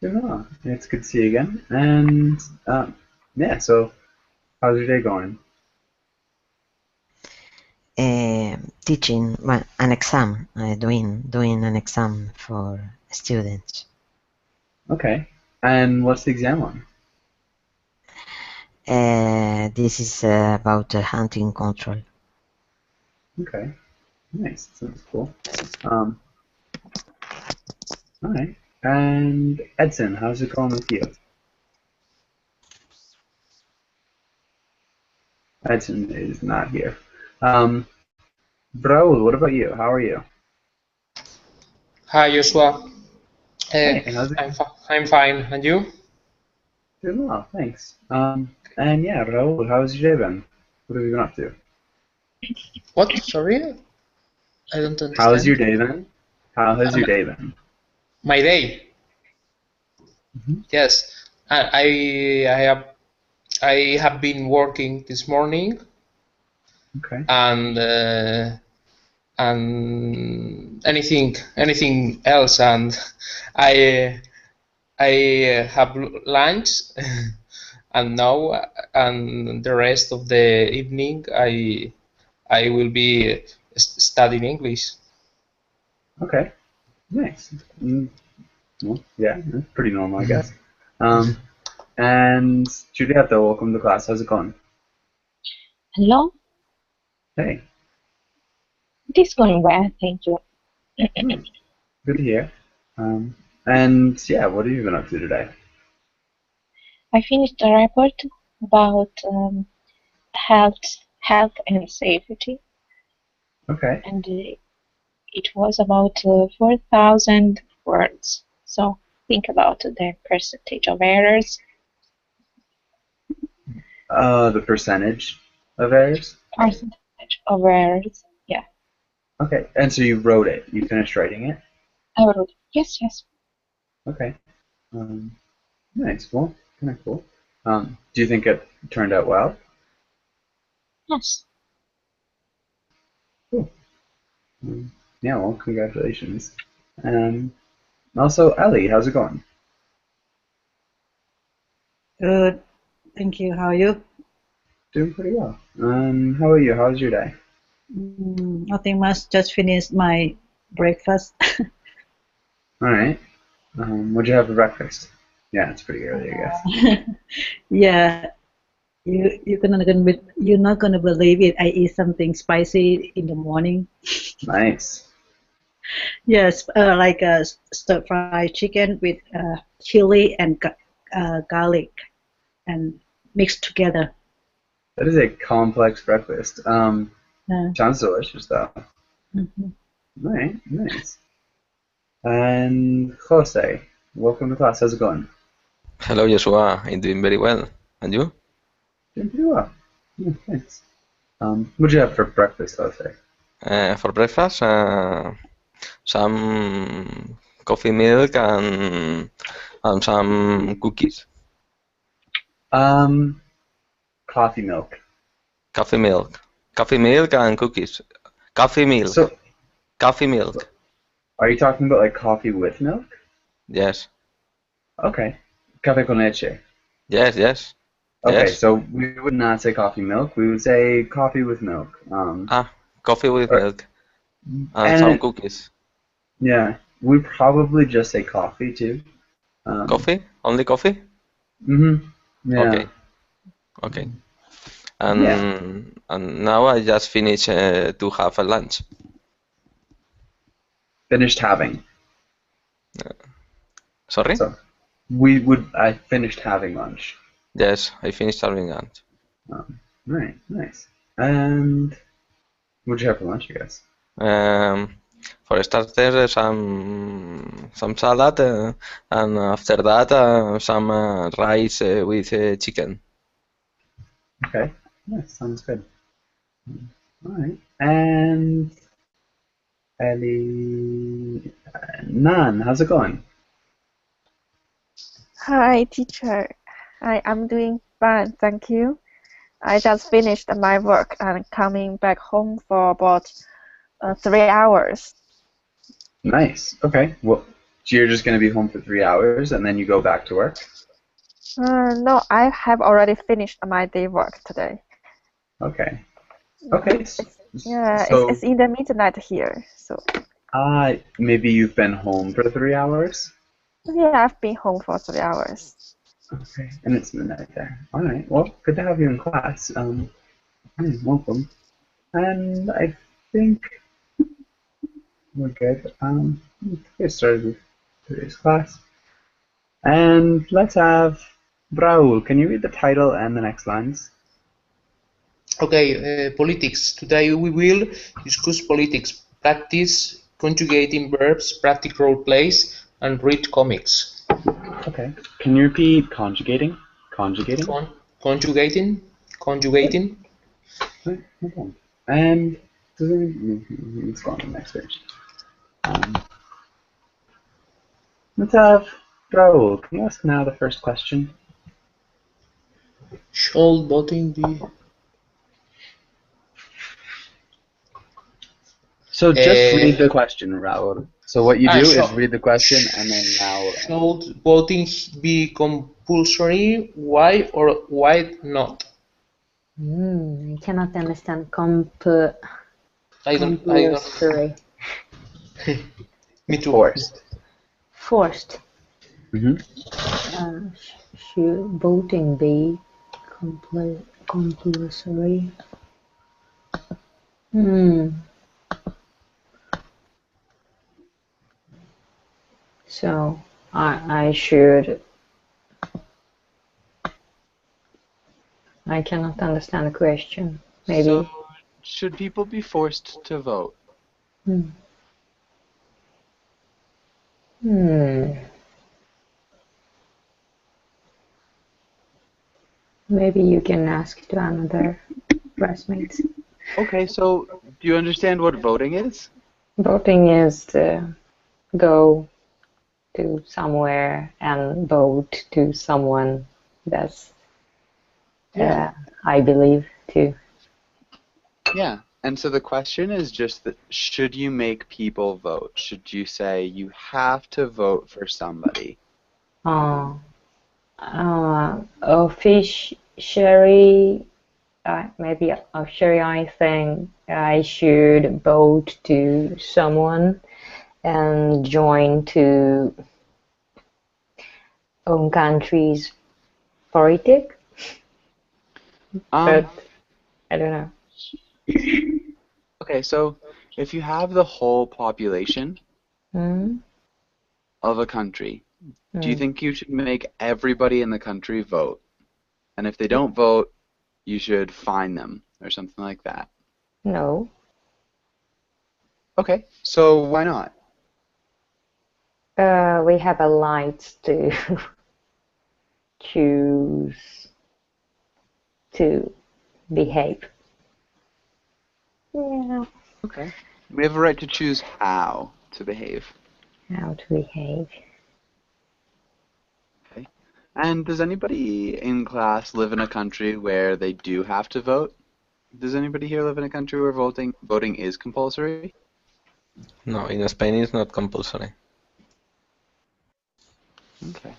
Doing well. It's good to see you again. And yeah, so how's your day going? Teaching well, an exam, doing an exam for students. Okay. And what's the exam on? This is about hunting control. Okay. Nice. Sounds cool. Um, all right. And Edson, how's it going with you? Edson is not here. Um, Raul, what about you? How are you? Hi Joshua, uh, Hey, how's it going? I'm fine, and you? Doing well, thanks. And yeah, Raul, how's your day been? What have you been up to? What? Sorry, I don't How's your understand. day been? How has Um, your day been? my day, Hmm. yes. I have been working this morning, Okay. and anything else, and I I have lunch, and now and the rest of the evening I will be studying English. Okay. Nice. Well, yeah, that's pretty normal, I guess. Um, and Julieta, welcome to class. How's it going? Hello, Hey, it is going well, thank you. hmm, good to hear. Um, and yeah, what have you been up to today? I finished a report about health, health and safety, Okay. and it was about 4,000 words. So think about the percentage of errors. The percentage of errors. Percentage of errors. Yeah, Okay. And so you wrote it. You finished writing it. I wrote. Yes, yes, Okay. Um, nice. Well, kind of cool. Do you think it turned out well? yes. Cool. Yeah. Well, congratulations. Um, also, Ellie, how's it going? Good. Thank you. How are you? Doing pretty well. How are you? How's your day? Nothing much. Just finished my breakfast. All right. What'd you have for breakfast? Yeah, it's pretty early, I guess. Yeah, you're not gonna believe it. I eat something spicy in the morning. Nice. Yes, like a stir fried chicken with chili and garlic and mixed together. That is a complex breakfast. Uh, Sounds delicious though. mhm. All right, nice. And Jose, welcome to class. How's it going? Hello, Joshua. I'm doing very well. And you? Doing pretty well. Yeah, thanks. What'd you have for breakfast, Jose? For breakfast, some coffee milk and some cookies. Um, Coffee milk. Coffee milk. Coffee milk and cookies. Coffee milk. So, Coffee milk. are you talking about like coffee with milk? Yes. Okay. Café con leche. Yes, yes. Okay, Yes. so we would not say coffee milk. We would say coffee with milk. Ah, coffee with Or, milk and some and cookies. yeah, we probably just say coffee too. Um, Coffee? Only coffee? yeah, Okay. Okay. yeah. And now I just finished to have a lunch. Finished having. Sorry? So I finished having lunch. Yes, I finished having lunch. Right, nice. And what'd you have for lunch, I guess? Um, for starters, some salad, and after that, some rice with chicken. Okay, yeah, sounds good. All right, and Ellie, Nan, how's it going? Hi, teacher. I am doing fine, thank you. I just finished my work and coming back home for about 3 hours. Nice. Okay. Well, you're just going to be home for 3 hours and then you go back to work? No, I have already finished my day work today. Okay. Okay. Yeah, So, it's in the midnight here. So maybe you've been home for 3 hours? yeah, I've been home for 3 hours. Okay. And it's midnight there. All right. Well, good to have you in class. Welcome. And I think we're good. Let's get started with today's class. And let's have Raul. Can you read the title and the next lines? Okay, politics. Today we will discuss politics, practice conjugating verbs, practice role plays, and read comics. Okay. Can you repeat conjugating? Conjugating? Conjugating. Right, no problem. And let's go on to the next page. Let's have Raul. Can you ask now the first question? Should voting be? So just read the question, Raul. So what you do is read the question and then now. Should voting be compulsory? Why or why not? I cannot understand I don't. compulsory. Me too. Forced. Mm-hmm. Should voting be compulsory? So I should. I cannot understand the question. Maybe. So, should people be forced to vote? Maybe you can ask to another classmates. Okay, so do you understand what voting is? Voting is to go to somewhere and vote to someone. That's I believe too. Yeah, and so the question is just that should you make people vote? Should you say you have to vote for somebody? Officially, maybe officially I think I should vote to someone and join to own country's politics. But I don't know. Okay, so if you have the whole population of a country, do you think you should make everybody in the country vote? And if they don't vote, you should fine them or something like that? No. Okay, so why not? We have a right to choose to behave. Yeah. Okay. We have a right to choose how to behave. How to behave. Okay. And does anybody in class live in a country where they do have to vote? Does anybody here live in a country where voting is compulsory? No, in Spain it's not compulsory. Okay.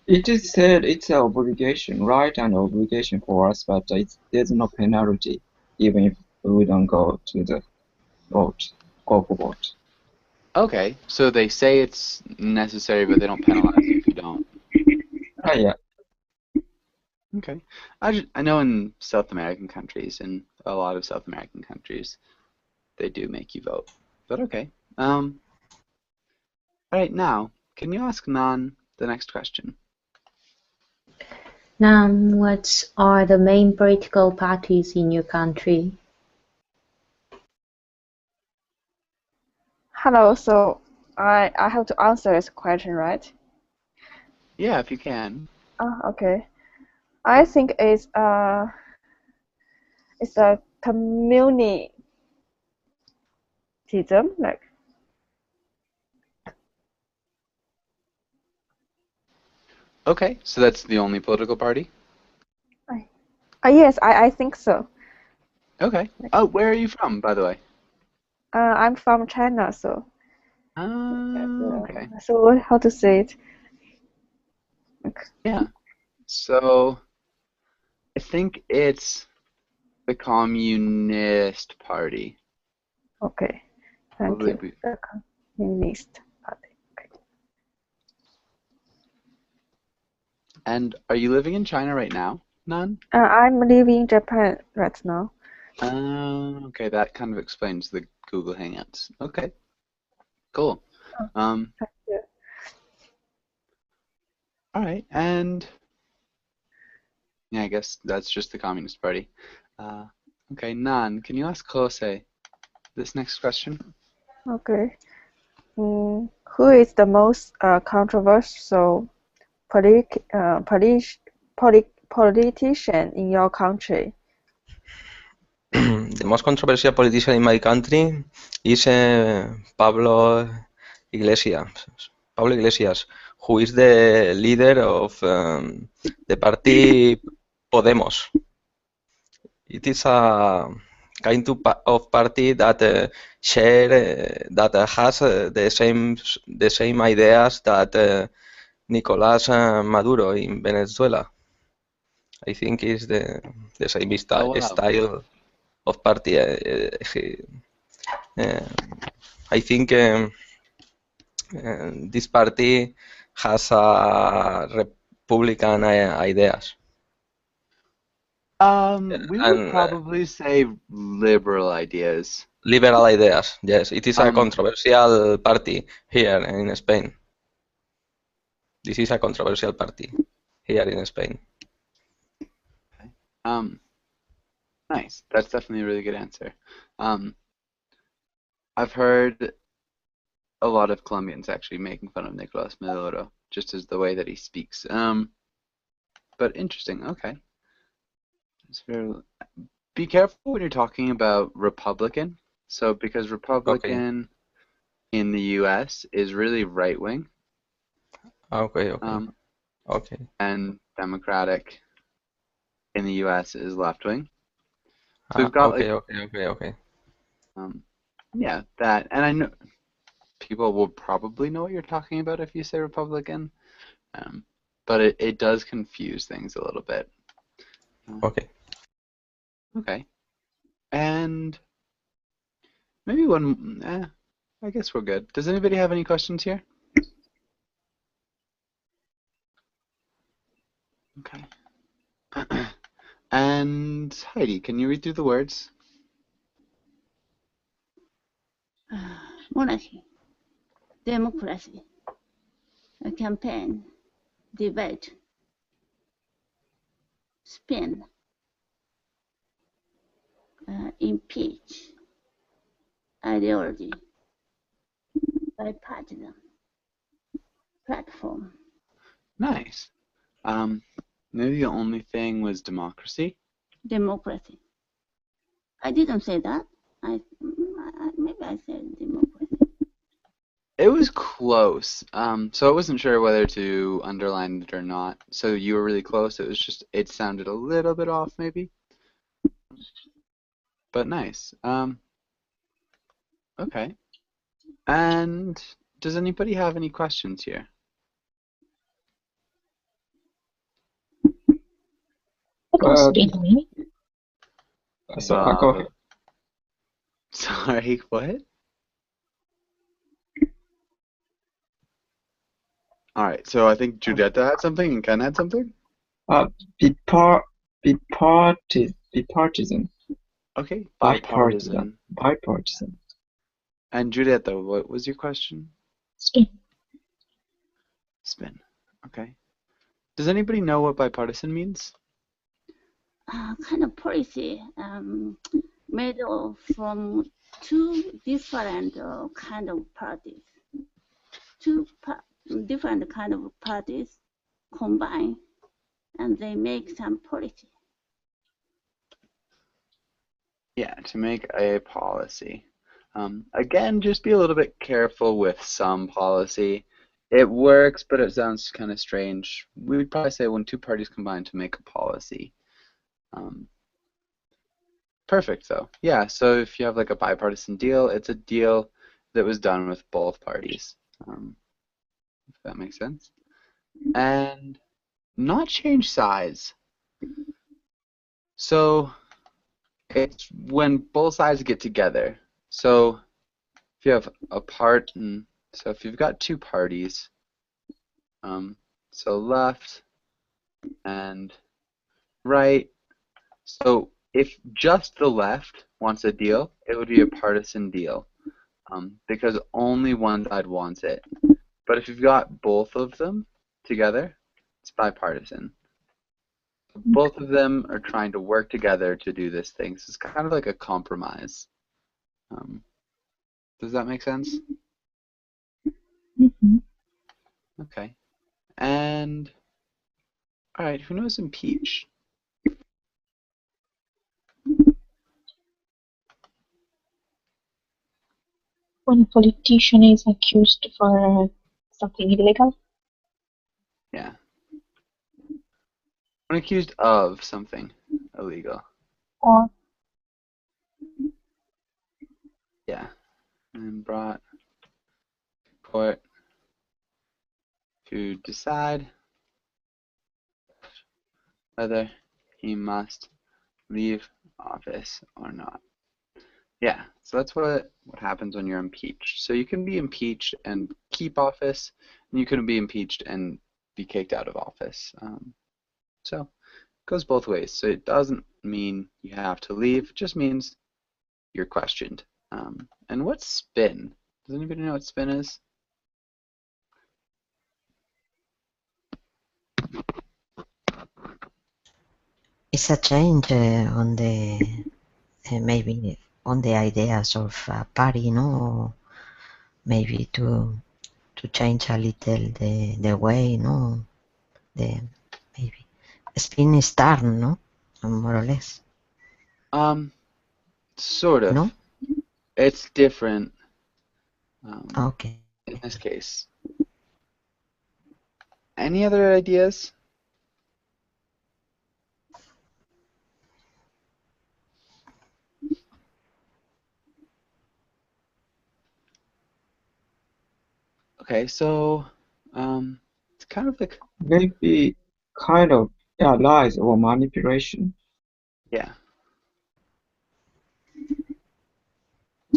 It is said it's an obligation, right, and obligation for us, but there's no penalty even if we don't go to the vote, go for vote. Okay, so they say it's necessary, but they don't penalize you if you don't. Yeah. Okay. I know in South American countries, in a lot of South American countries, they do make you vote. But okay. All right, now, can you ask Nan the next question? Nan, what are the main political parties in your country? Hello, so I have to answer this question, right? Yeah, if you can. Okay. I think it's a communism, like. Okay, so that's the only political party? Yes, I think so. Okay. Oh, where are you from, by the way? I'm from China, so. Okay. So how to say it? Yeah. So I think it's the Communist Party. Okay, thank Probably you. The Communist Party. Okay. And are you living in China right now? None? I'm living in Japan right now. Okay, that kind of explains the Google Hangouts. Okay, cool. Thank you. All right, and yeah, I guess that's just the Communist Party. Okay, Nan, can you ask Kose this next question? Okay. Who is the most controversial politician in your country? The most controversial politician in my country is Pablo Iglesias. Pablo Iglesias, who is the leader of the party Podemos. It is a kind of party that has the same ideas that Nicolás Maduro in Venezuela. I think is the same Oh, wow. style of party. I think this party has Republican ideas. We would probably say liberal ideas. Liberal ideas, yes. It is a Um, controversial party here in Spain. This is a controversial party here in Spain. Nice. That's definitely a really good answer. I've heard a lot of Colombians actually making fun of Nicolás Maduro, just as the way that he speaks. But interesting. Okay. Be careful when you're talking about Republican. So because Republican in the U.S. is really right wing. Okay. And Democratic in the U.S. is left wing. So we've got okay. Yeah, that, and I know people will probably know what you're talking about if you say Republican, but it does confuse things a little bit. Okay. Okay, and maybe one. I guess we're good. Does anybody have any questions here? Okay. And Heidi, can you read through the words? Monarchy, democracy, a campaign, debate, spin, impeach, ideology, bipartisan, platform. Nice. Maybe the only thing was democracy. Democracy. I didn't say that. Maybe I said democracy. It was close. So I wasn't sure whether to underline it or not. So you were really close. It was just, it sounded a little bit off maybe. But nice. Okay. And does anybody have any questions here? Sorry, what? All right, so I think Giulietta had something and Ken had something? Bipartisan. Okay, Bipartisan. And Giulietta, what was your question? Spin. Spin. Okay. Does anybody know what bipartisan means? Kind of policy made from two different kind of parties. Two different kind of parties combine, and they make some policy. Yeah, to make a policy. Again, just be a little bit careful with some policy. It works, but it sounds kind of strange. We would probably say when two parties combine to make a policy. Perfect, though. Yeah, so if you have like a bipartisan deal, it's a deal that was done with both parties. If that makes sense. And not change size. So it's when both sides get together. So if you have a part, and so if you've got two parties, so left and right. So if just the left wants a deal, it would be a partisan deal, because only one side wants it. But if you've got both of them together, it's bipartisan. Both of them are trying to work together to do this thing. So it's kind of like a compromise. Does that make sense? Mm-hmm. Okay. And all right, who knows impeach? When a politician is accused for something illegal. Yeah. When accused of something illegal. Or Yeah. And brought court to decide whether he must leave office or not. Yeah, so that's what happens when you're impeached. So you can be impeached and keep office, and you can be impeached and be kicked out of office. So it goes both ways. So it doesn't mean you have to leave, it just means you're questioned. And what's spin? Does anybody know what spin is? It's a change on the maybe on the ideas of a party, no? Maybe to change a little the way, no? The maybe spin is turn, no? More or less. Sort of. No? It's different. Okay. In this case. Any other ideas? Okay, so it's kind of like Maybe kind of lies or manipulation. yeah.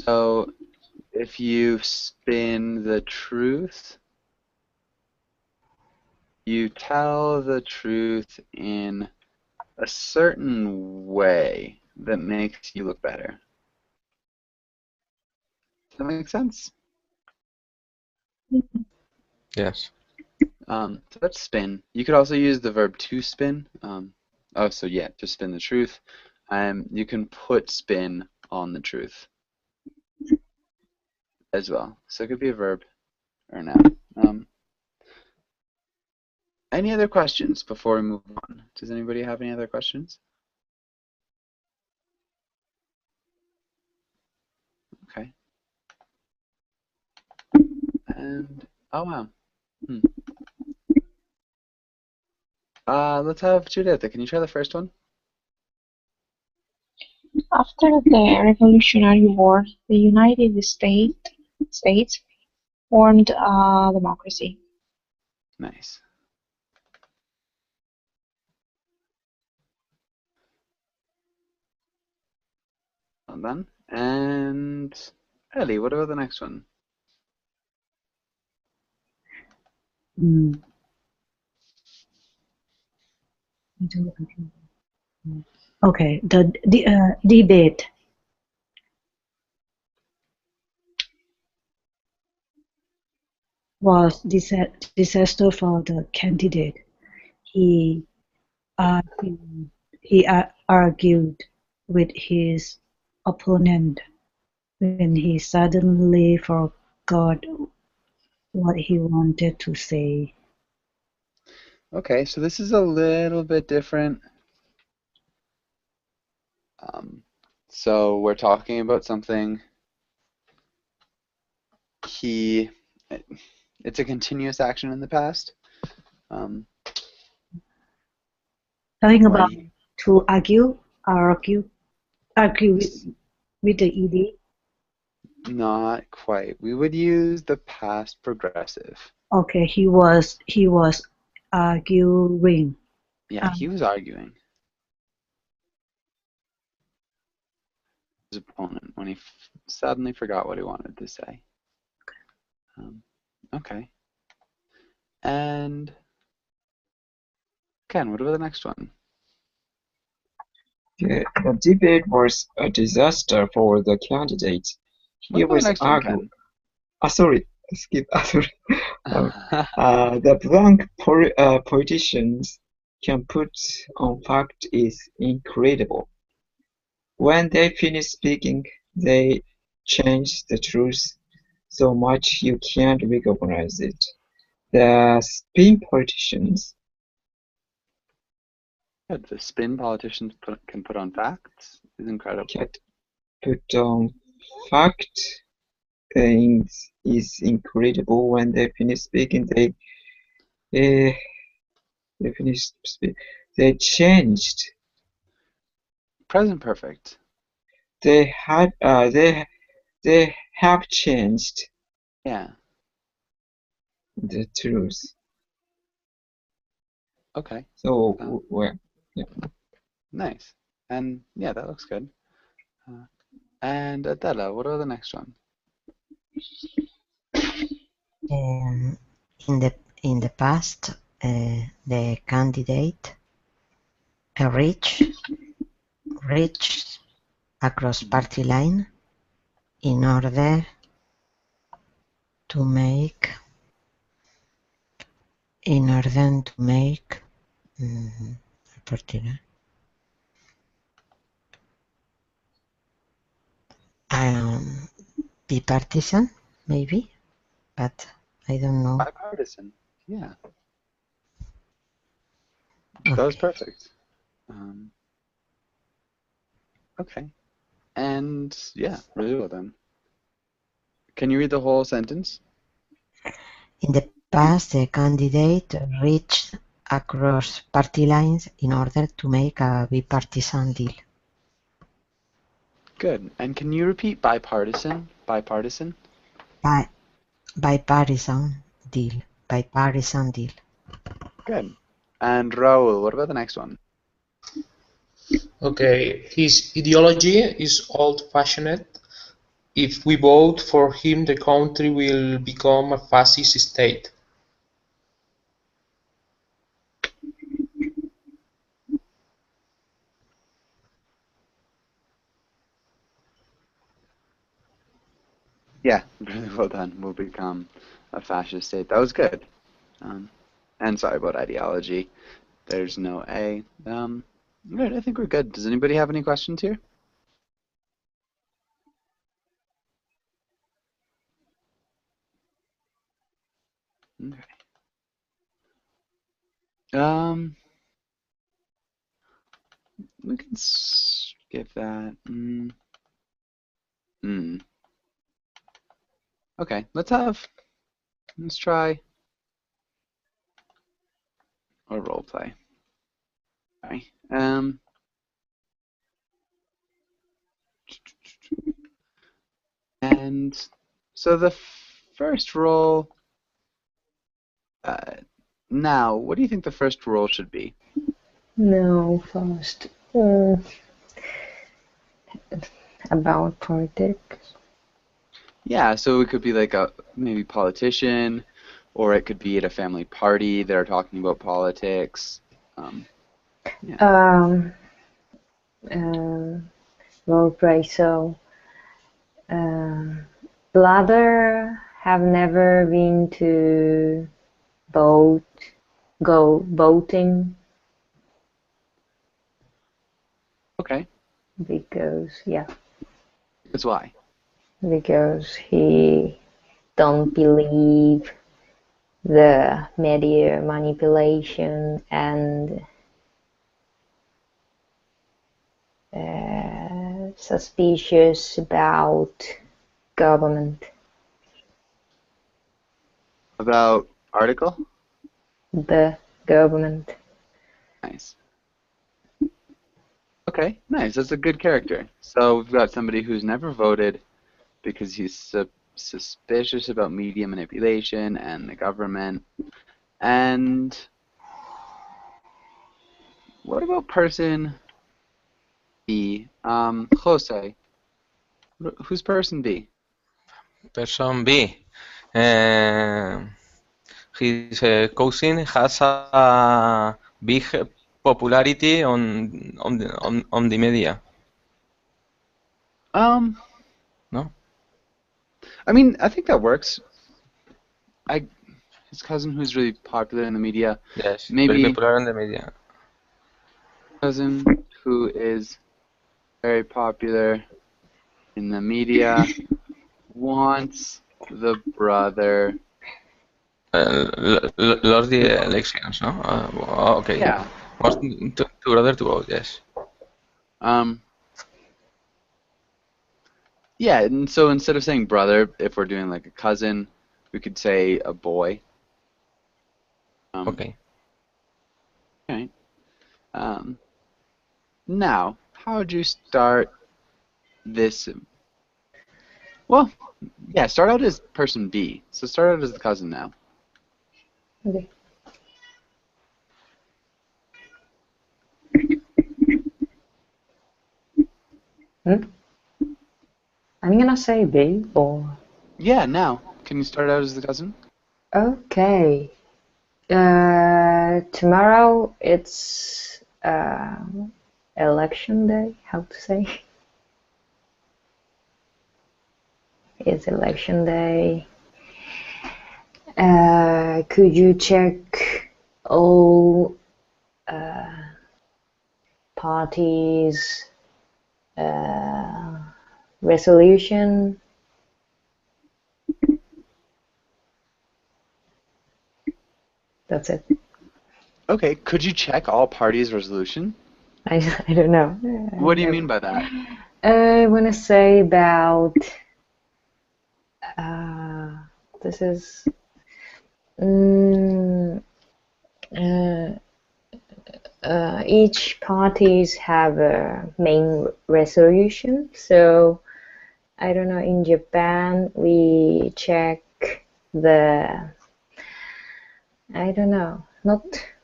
So if you spin the truth, you tell the truth in a certain way that makes you look better. Does that make sense? Yes. So that's spin. You could also use the verb to spin. So yeah, to spin the truth. You can put spin on the truth as well. So it could be a verb or a noun. Any other questions before we move on? Does anybody have any other questions? Okay. And oh wow. Let's have Judith. Can you try the first one? after the Revolutionary War, the United States formed a democracy. Nice. Well done. And Ellie, what about the next one? Okay, the debate. Was disaster for the candidate. He argued with his opponent when he suddenly forgot what he wanted to say. Okay, so this is a little bit different. So we're talking about something it's a continuous action in the past. Talking about to argue with the ED. Not quite. We would use the past progressive. Okay, he was arguing. Yeah, he was arguing his opponent when he suddenly forgot what he wanted to say. Okay. And Ken, what about the next one? The debate was a disaster for the candidate. What He about the was next one, arguing. Ken? Sorry, skip. Sorry. The blank politicians can put on fact is incredible. When they finish speaking, they change the truth so much you can't recognize it. The spin politicians The spin politicians can put on facts is incredible. can put on fact is incredible. When they finish speaking, they finish speaking. They changed. Present perfect. They have changed. Yeah. The truth. Okay. So well, yeah. Nice. And yeah, that looks good. And Adela, what are the next one? In the past, the candidate reached across party line in order to make bipartisan, maybe, but I don't know. Bipartisan. Yeah. Okay. That was perfect. Okay. And yeah, really well done. Can you read the whole sentence? In the past, the candidate reached across party lines in order to make a bipartisan deal. Good. And can you repeat bipartisan? Bipartisan? Bipartisan deal. Bipartisan deal. Good. And Raul, what about the next one? Okay, his ideology is old-fashioned. If we vote for him, the country will become a fascist state. Yeah, really well done. We'll become a fascist state. That was good. And sorry about ideology. There's no A. Good, I think we're good. Does anybody have any questions here? Okay. We can skip that. Okay, let's try a role play. Okay. And so the first role, now, what do you think the first role should be? No, first. About politics. Yeah, so it could be like a maybe politician, or it could be at a family party that are talking about politics. Role play. So, Bladder have never been to go voting. Okay. Because That's why. Because he don't believe the media manipulation and suspicious about government. About article? The government. Nice. Okay, nice. That's a good character. So we've got somebody who's never voted, because he's suspicious about media manipulation and the government. And what about person B? Jose, who's person B? Person B. His cousin has a big popularity on the media. No? I mean, I think that works. His cousin who's really popular in the media. Yes, maybe very popular in the media. Cousin who is very popular in the media wants the brother. Lost the elections, no? Okay. Yeah. Wants to brother to vote, yes. Yeah, and so instead of saying brother, if we're doing like a cousin, we could say a boy. Okay. Okay. Now, how would you start this? Well, yeah, start out as person B. So start out as the cousin now. Okay. I'm gonna say B or... Yeah, now. Can you start out as the cousin? Okay. Tomorrow it's election day. How to say? It's election day. Could you check all parties' resolution? That's it. Okay, could you check all parties' resolution? I don't know. What do you mean by that? I want to say about this is each parties have a main resolution. So I don't know. In Japan, we check the I don't know.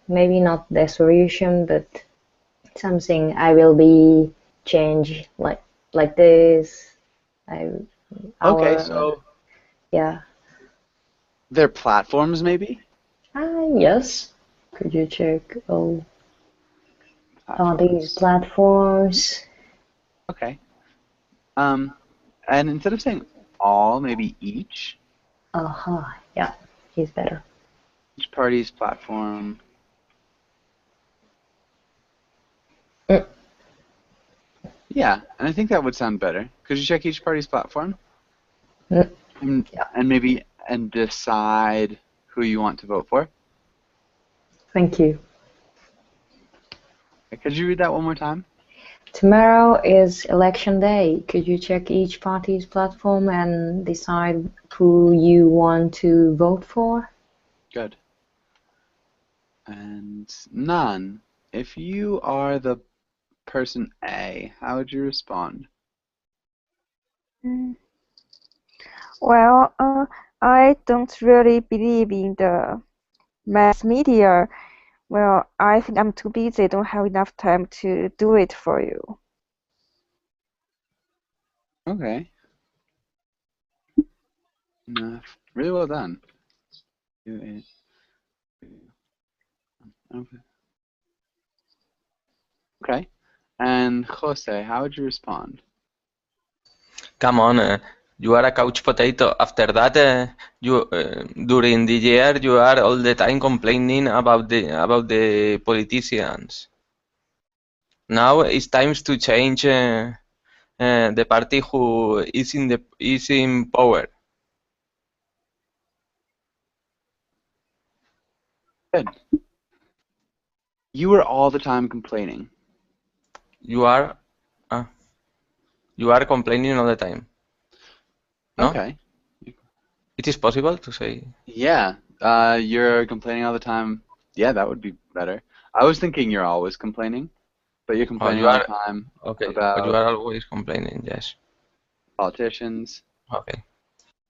Maybe not the solution, but something I will be changed like this. Okay, so yeah. Their platforms, maybe? Yes. Could you check all these platforms? Okay. And instead of saying all, maybe each. Yeah, he's better. Each party's platform. Yeah, and I think that would sound better. Could you check each party's platform? And maybe decide who you want to vote for? Thank you. Could you read that one more time? Tomorrow is election day. Could you check each party's platform and decide who you want to vote for? Good. And none. If you are the person A, how would you respond? Well, I don't really believe in the mass media. Well, I think I'm too busy. Don't have enough time to do it for you. Okay. Enough. Really well done. Do it. Okay. And Jose, how would you respond? Come on, you are a couch potato. After that, you during the year you are all the time complaining about the politicians. Now it's time to change the party who is in power. Good. You were all the time complaining. You are complaining all the time. No? Okay. It is possible to say. Yeah. You're complaining all the time. Yeah, that would be better. I was thinking you're always complaining, but you're complaining all the time Okay, about but you are always complaining. Yes. politicians. Okay.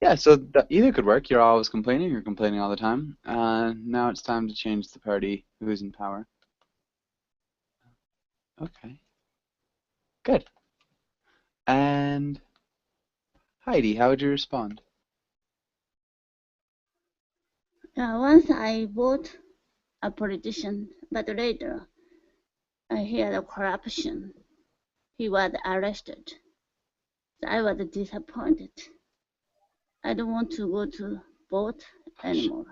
Yeah, so either could work. You're always complaining, you're complaining all the time. Now it's time to change the party who's in power. Okay. Good. And Heidi, how would you respond? Once I vote a politician, but later I hear the corruption. He was arrested. So I was disappointed. I don't want to go to vote anymore.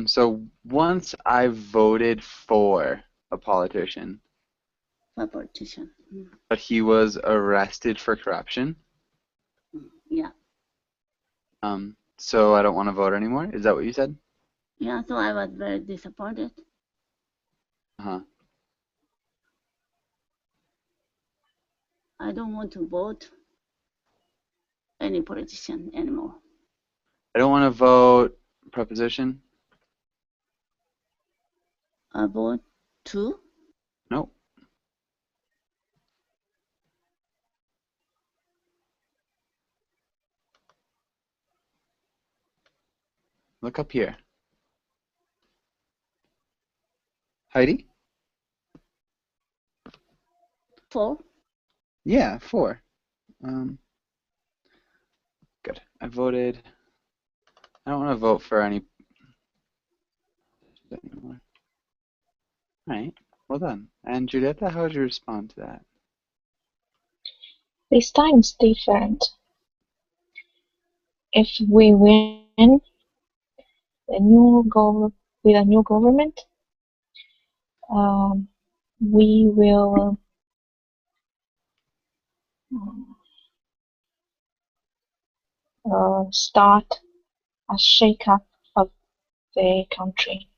So once I voted for a politician, For politician. but he was arrested for corruption, Yeah. so I don't want to vote anymore? Is that what you said? Yeah, so I was very disappointed. Uh-huh. I don't want to vote any politician anymore. I don't want to vote preposition? I vote to? No. Look up here. Heidi? For? Yeah, for. Good. I voted. I don't want to vote for any anymore. All right. Well done. And Giulietta, how would you respond to that? This time it's different. If we win with a new government, we will start a shake-up of the country.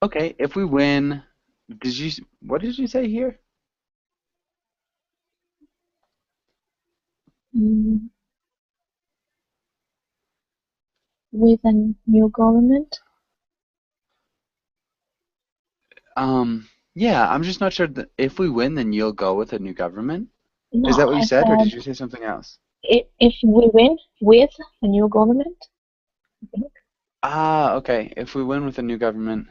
Okay, if we win, what did you say here? With a new government? Yeah, I'm just not sure that if we win, then you'll go with a new government? No, Is that what you I said, or did said you say something else? if we win with a new government, I think. Ah, okay. If we win with a new government.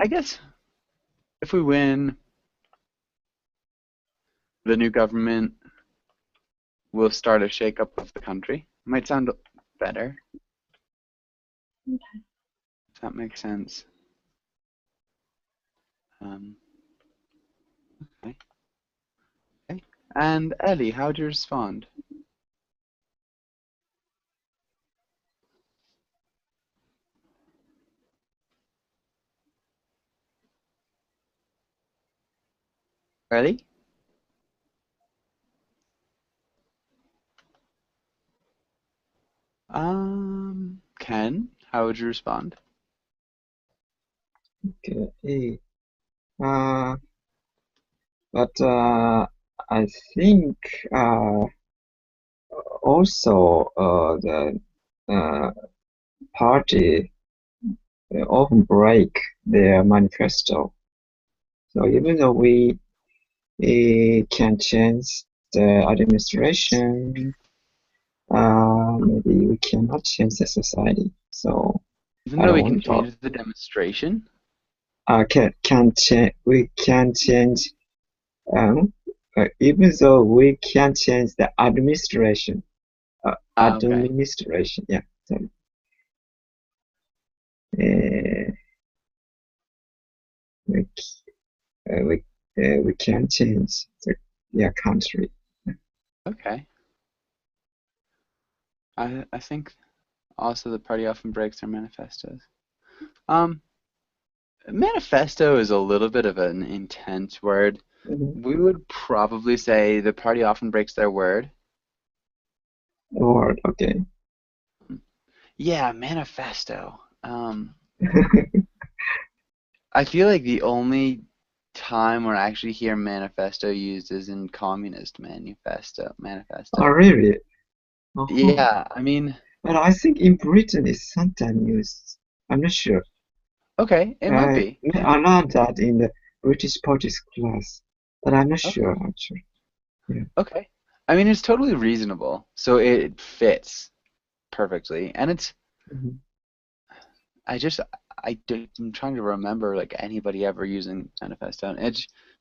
I guess if we win, the new government will start a shakeup of the country. Might sound better. Okay. If that makes sense. Okay. Okay. And Ellie, how do you respond? Ellie? Ken, how would you respond? Okay. But I think also the party often break their manifesto. So even though we can change the administration, maybe we cannot change the society. So Even I though don't we can want to. change the demonstration? We can change. Even though we can change the administration. Okay. Administration, yeah. So, we can change the country. Okay. I think also the party often breaks their manifestos. Manifesto is a little bit of an intense word. Mm-hmm. We would probably say the party often breaks their word. Word, okay. Yeah, manifesto. I feel like the only time where I actually hear manifesto used is in communist manifesto. Oh, really? Yeah, I mean, But I think in Britain it's sometimes used. I'm not sure. Okay, it might be. I learned that in the British politics class, but I'm not Okay. sure actually. Yeah. Okay. I mean, it's totally reasonable, so it fits perfectly, and it's. Mhm. I'm trying to remember like anybody ever using manifesto.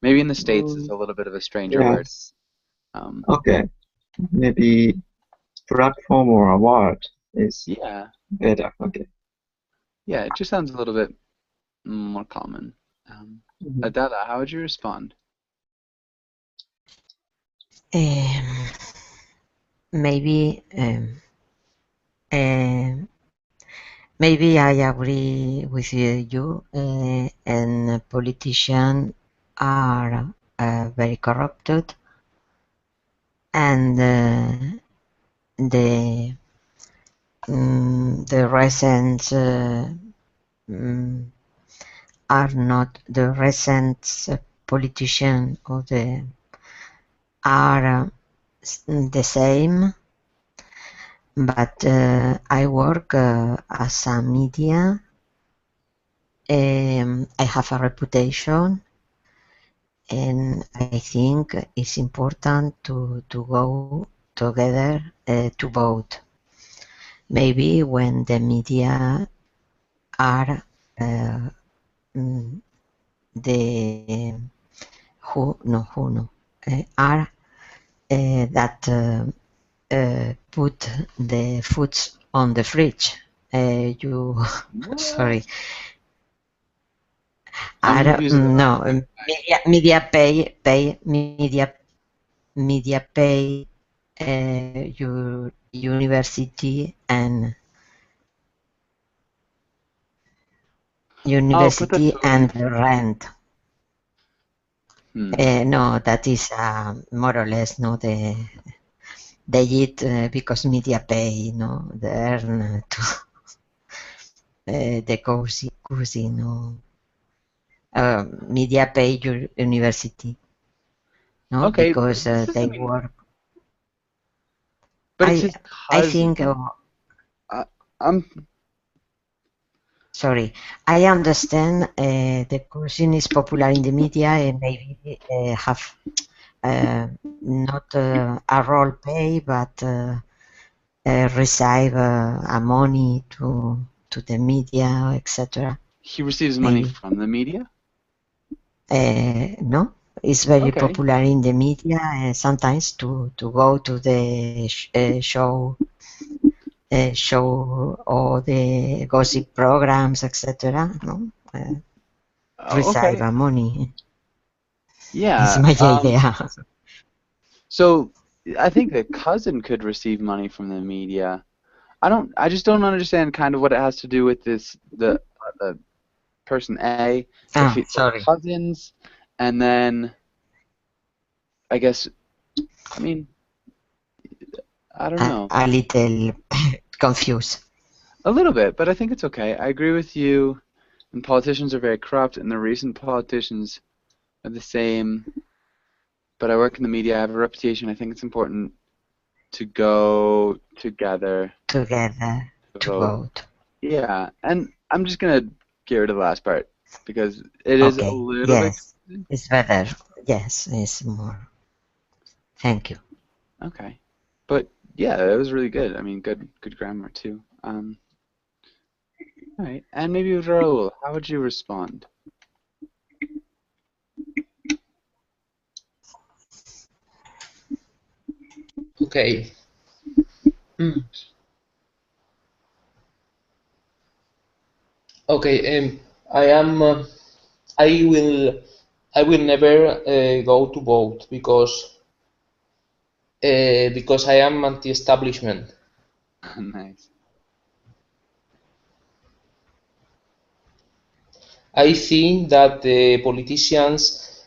Maybe in the States it's a little bit of a stranger word. Yes. Okay. Maybe platform or award is Yeah, better. Okay. yeah, it just sounds a little bit more common. Mhm. Adela, how would you respond? Um, maybe maybe I agree with you, and politicians are very corrupted, and the recent mm, are not the recent politicians or the are the same, but I work as a media. I have a reputation, and I think it's important to go together to vote. Maybe when the media are the are that put the foods on the fridge. You sorry. I'm Are confused about no that. media pay your university and Oh, put the food in the the fridge. rent. No, that is more or less no they eat because media pay no they earn to the course no media pay your university no Okay, because this they doesn't mean. work. But it's his I think cousin. I'm. sorry, I understand the cursing is popular in the media and maybe have not a role pay, but receive a money to the media, etc. He receives money Maybe from the media. no, it's very Okay. popular in the media. Sometimes to go to the show or the gossip programs, etc. No, receive Okay. a money. It's Yeah. my idea. So I think the cousin could receive money from the media. I just don't understand kind of what it has to do with the person A. If they're Sorry. cousins, and then I guess I mean I don't know. A little confused. A little bit, but I think it's okay. I agree with you. And politicians are very corrupt, and the recent politicians are the same. But I work in the media. I have a reputation. I think it's important to go together To to vote. vote. Yeah, and I'm just gonna get rid of the last part because it is a Okay. little bit. Yes. It's better. Yes, it's more. Thank you. Okay, but yeah, it was really good. I mean, good grammar too. All right, and maybe Raul, how would you respond? Okay. Mm. Okay. I am. I will. I will never go to vote because I am anti-establishment. Nice. I think that the politicians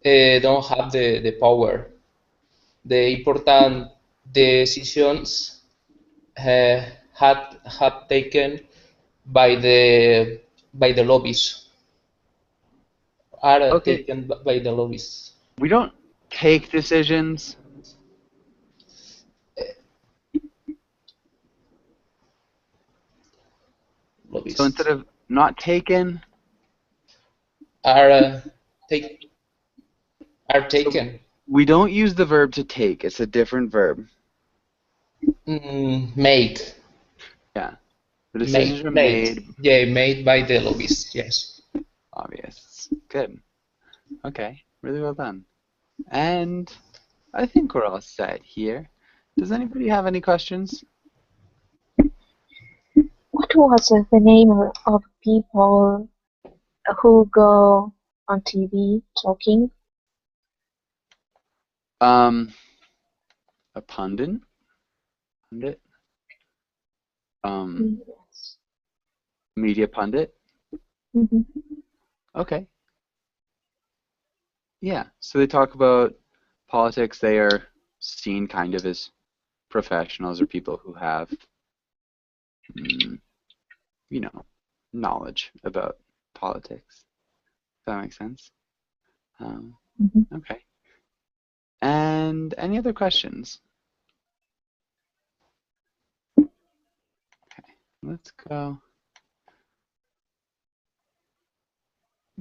don't have the power. The important decisions had taken by the lobbies are Okay, taken by the lobbies. we don't take decisions. lobbies. So instead of not taken, Are taken. we don't use the verb to take. It's a different verb. Made. Yeah. The decisions are Made. made. Yeah, made by the lobbies. Yes. Obvious. Good. Okay. Really well done. And I think we're all set here. Does anybody have any questions? What was the name of people who go on TV talking? A pundit? Pundit? Yes. Media pundit? Mhm. Okay. Yeah. So they talk about politics. They are seen kind of as professionals or people who have, you know, knowledge about politics. Does that make sense? Okay. And any other questions? Okay, let's go.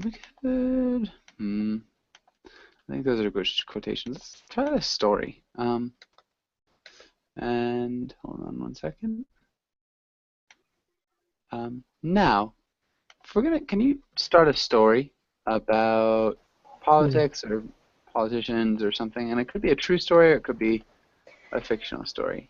We could. I think those are good quotations. Let's try a story. And hold on one second. Now, if we're gonna, can you start a story about politics or politicians or something? And it could be a true story or it could be a fictional story.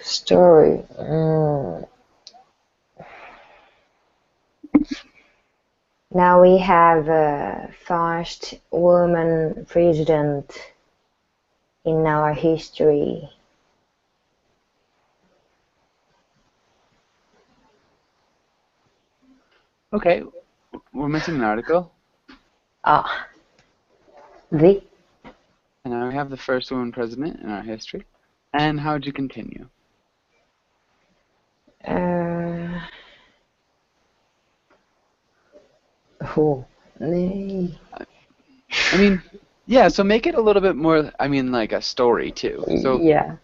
Story. Now we have a first woman president in our history. Okay, we're missing an article. The. And now we have the first woman president in our history. And how would you continue? I mean, yeah, so make it a little bit more, I mean, like a story too. So Yeah.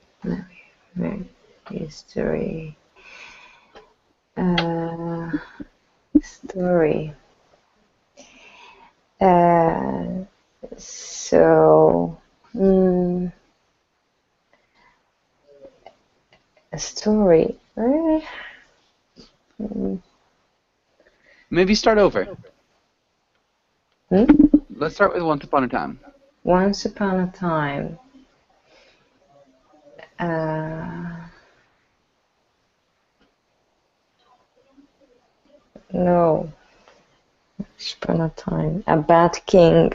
History. Story. A story. maybe start over. Let's start with Once Upon a Time. Once upon a time. No. Once upon a time. A bad king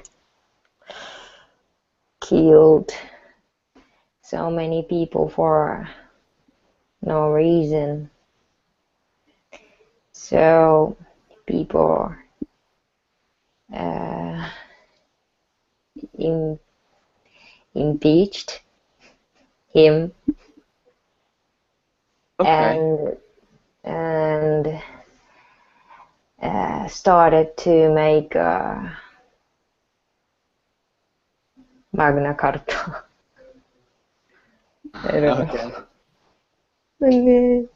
killed so many people for no reason. So people impeached him. Okay. And started to make Magna Carta. I don't know.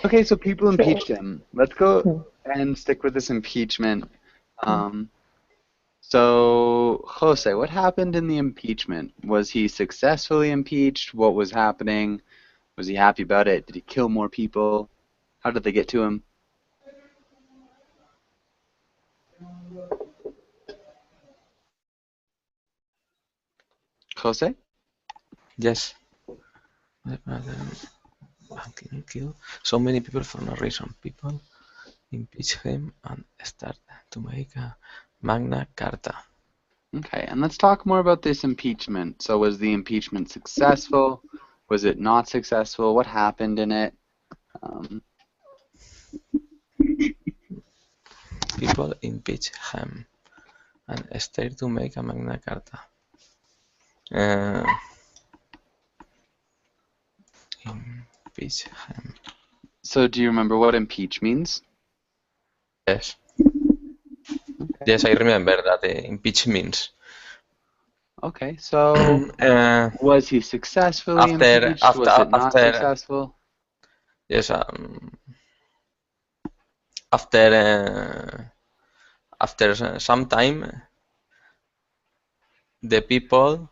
Okay, so people impeached him. Let's go and stick with this impeachment. So, Jose, what happened in the impeachment? Was he successfully impeached? What was happening? Was he happy about it? Did he kill more people? How did they get to him? Jose? Yes. Kill so many people for no reason. People impeach him and start to make a Magna Carta. Okay, and let's talk more about this impeachment. So was the impeachment successful? Was it not successful? What happened in it? People impeach him and start to make a Magna Carta. Impeach him. So do you remember what impeach means? Yes. Okay. Yes, I remember that impeach means. Okay, so was he successfully impeached? Was it not successful? Yes, after some time, the people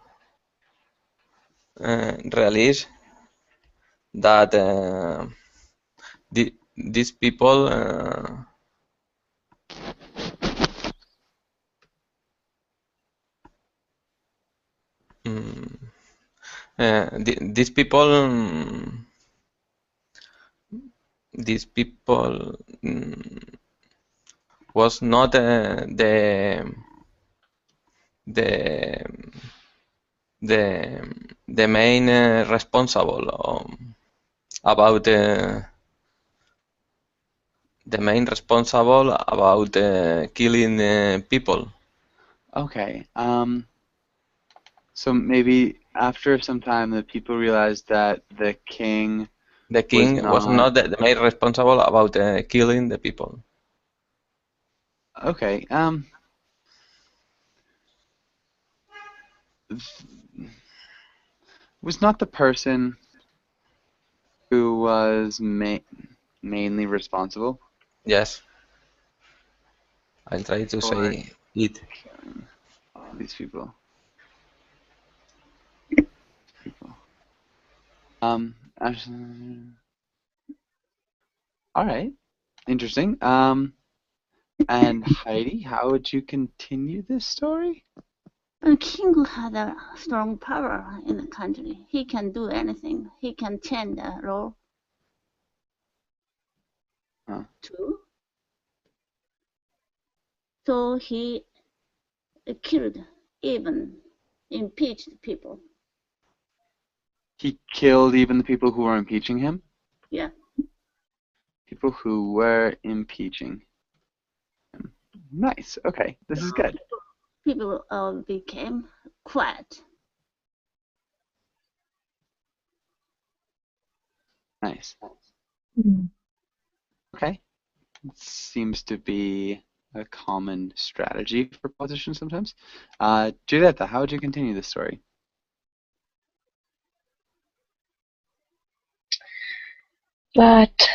realize that these people these people was not the main responsible about the main responsible about killing people. Okay. So maybe after some time, the people realized that the king was not the main responsible about killing the people. Okay. Was not the person who was mainly responsible? Yes. I'll try to say it. All these people. All right. Interesting. And Heidi, how would you continue this story? The king had a strong power in the country. He can do anything. He can change the law. Too. So he killed, even impeached people. He killed even the people who were impeaching him? Yeah. People who were impeaching him. Nice. Okay, this is good. People became quiet. Nice. Okay. It seems to be a common strategy for politicians sometimes. Giulietta, how would you continue this story? But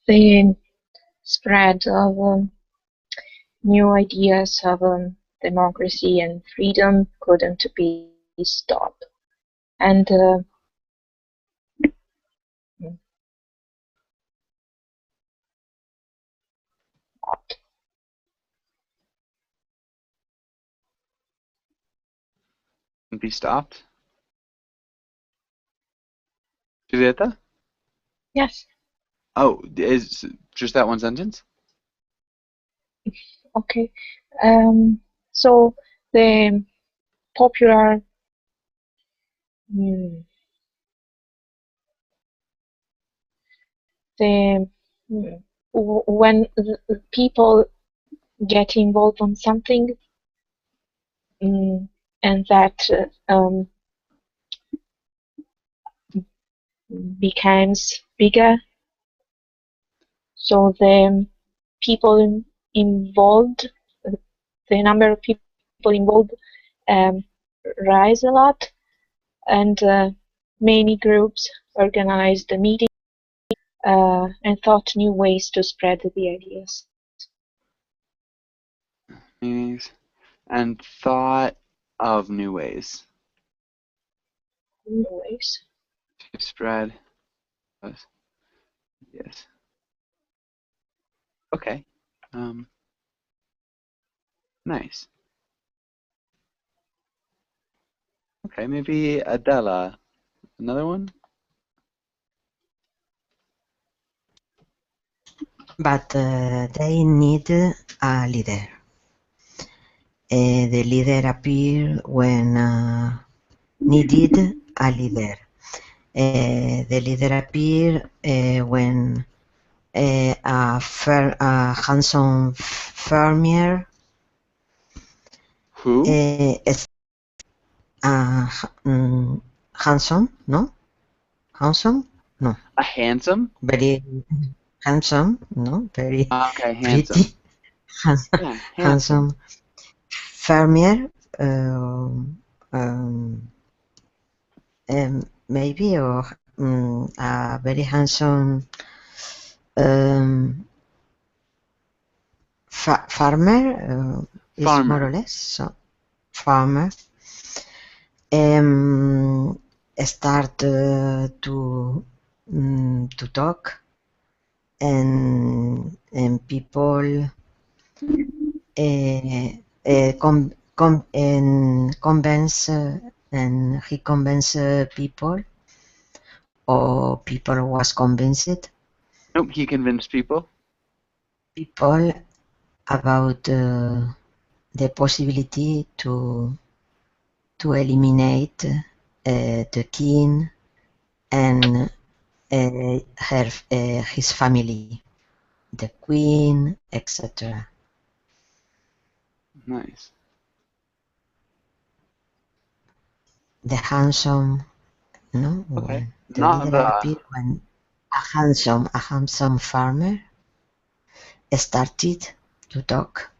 the spread of new ideas of democracy and freedom couldn't be stopped. And Be stopped? Giulietta? yes, Oh, is just that one sentence? okay. So the popular when the people get involved on something and that becomes bigger, so the people involved, the number of people involved rise a lot, and many groups organized a meeting and thought new ways to spread the ideas. Meanings and thought of new ways. New ways to spread. Yes. Okay. Nice. Okay, maybe Adela. Another one? But they need a leader. The leader appeared when needed a leader. The leader appeared when a handsome farmer. Who? Handsome? No? Handsome? No. A handsome? Very handsome, no, very Okay, handsome. pretty, Yeah, handsome. handsome farmer, um, um, maybe, or a very handsome um, farmer is more Farmer. or less so. Farmer start to talk, and people convince and he convinced people, or people was convinced Nope, he convinced people. people about the possibility to eliminate the king and his family, the queen, etc. Nice. The handsome, no, Okay. when the Not leader the. appeared, when a handsome farmer started to talk.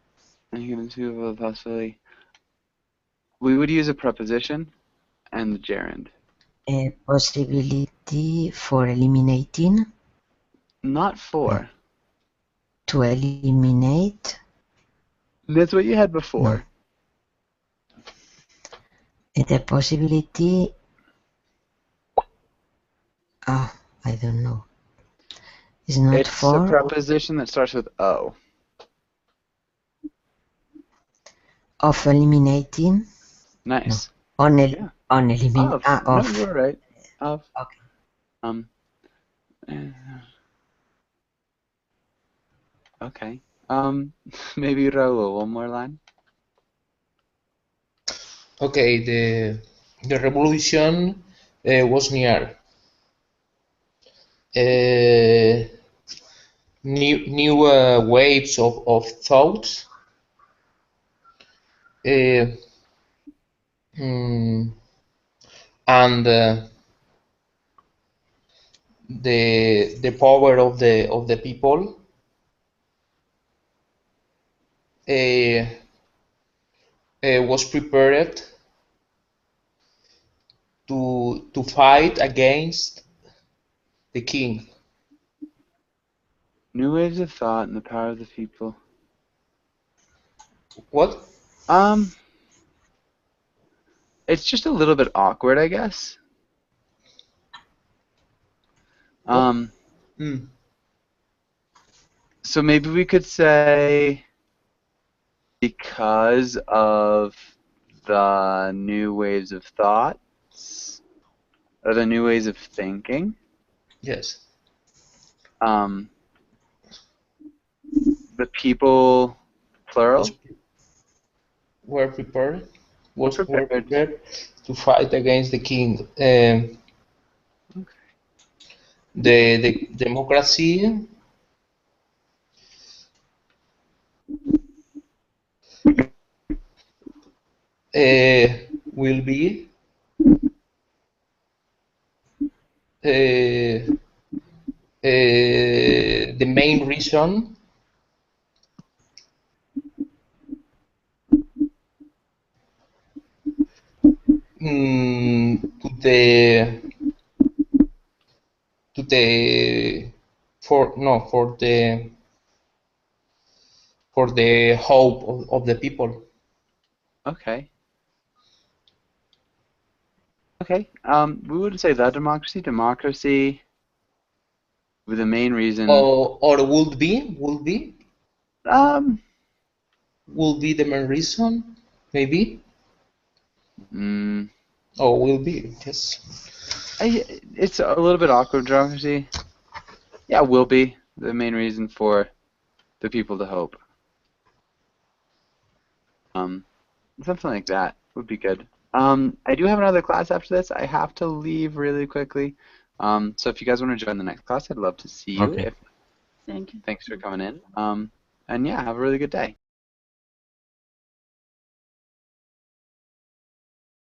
And given two of the possibility. We would use a preposition and the gerund. A possibility for eliminating, Not for. to eliminate, That's what you had before. the possibility, I don't know. It's not It's a for, preposition that starts with O. of eliminating, Nice. on Yeah. Of. No, of. you were right. Of. Okay. Okay. Maybe Raul, one more line. Okay, the revolution was near. New waves of thoughts. And the power of the people was prepared to fight against the king. New waves of thought and the power of the people. What? It's just a little bit awkward, I guess. So maybe we could say because of the new waves of thoughts, or the new ways of thinking. Yes. The people, plural, were prepared to fight against the king. The democracy will be the main reason for the hope of the people. Okay. Okay. We would say the democracy with the main reason. Or would be will be the main reason, maybe. Oh, will be, yes. It's a little bit awkward, democracy. Yeah, will be the main reason for the people to hope. Something like that would be good. I do have another class after this. I have to leave really quickly. So if you guys want to join the next class, I'd love to see you. Okay. Thanks for coming in. And yeah, have a really good day.